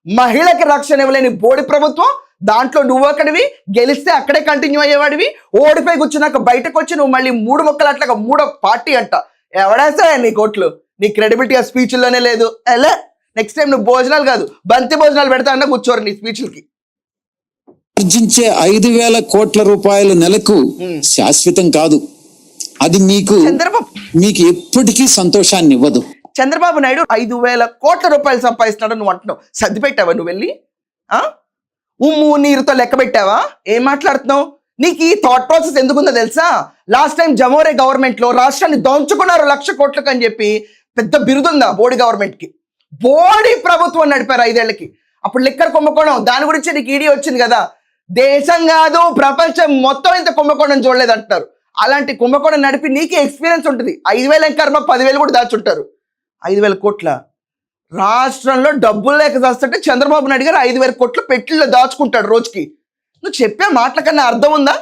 మహిళకి రక్షణ ఇవ్వలేని బోడి ప్రభుత్వం, దాంట్లో నువ్వు ఒకటివి, గెలిస్తే అక్కడే కంటిన్యూ అయ్యేవాడివి, ఓడిపోయి కూర్చున్నాక బయటకు వచ్చి నువ్వు మళ్ళీ 3 ముక్కలు అట్లాగా 3వ పార్టీ అంట. ఎవడేసా నీ కోట్లు? నీ క్రెడిబిలిటీ ఆ స్పీచ్ల్లోనే లేదు. ఎలా నెక్స్ట్ టైం నువ్వు భోజనాలు కాదు బంతి భోజనాలు పెడతా అన్న కూర్చోరు నీ స్పీచ్లకి. ఆర్జించే 5,000 కోట్ల రూపాయలు నెలకు శాశ్వతం కాదు. అది మీకు ఎప్పటికీ సంతోషాన్ని ఇవ్వదు. చంద్రబాబు నాయుడు 5,000 కోట్ల రూపాయలు సంపాదిస్తున్నాడు నువ్వు అంటున్నావు. సర్ది పెట్టావా నువ్వు వెళ్ళి? ఉమ్ము నీరుతో లెక్క పెట్టావా? ఏం మాట్లాడుతున్నావు? నీకు ఈ థాట్ ప్రాసెస్ ఎందుకుందో తెలుసా? లాస్ట్ టైం జమోరే గవర్నమెంట్ లో రాష్ట్రాన్ని దోంచుకున్నారు 1,00,000 కోట్లకు అని చెప్పి పెద్ద బిరుదుందా బోడి గవర్నమెంట్ కి. బోడి ప్రభుత్వం నడిపారు 5 ఏళ్లకి. అప్పుడు లిక్కర్ కుంభకోణం, దాని గురించి నీకు ఈడీ వచ్చింది కదా. దేశం కాదు ప్రపంచం మొత్తం ఇంత కుంభకోణం చూడలేదు అంటున్నారు. అలాంటి కుంభకోణం నడిపి నీకే ఎక్స్పీరియన్స్ ఉంటుంది. 5,000 కర్మ 10,000 కూడా దాచుంటారు. 5,000 కోట్ల రాష్ట్రంలో డబ్బులు లేక చేస్తుంటే చంద్రబాబు నాయుడు గారు 5,000 కోట్లు పెట్టిలో దాచుకుంటాడు రోజుకి. నువ్వు చెప్పే మాటల కన్నా అర్థం ఉందా?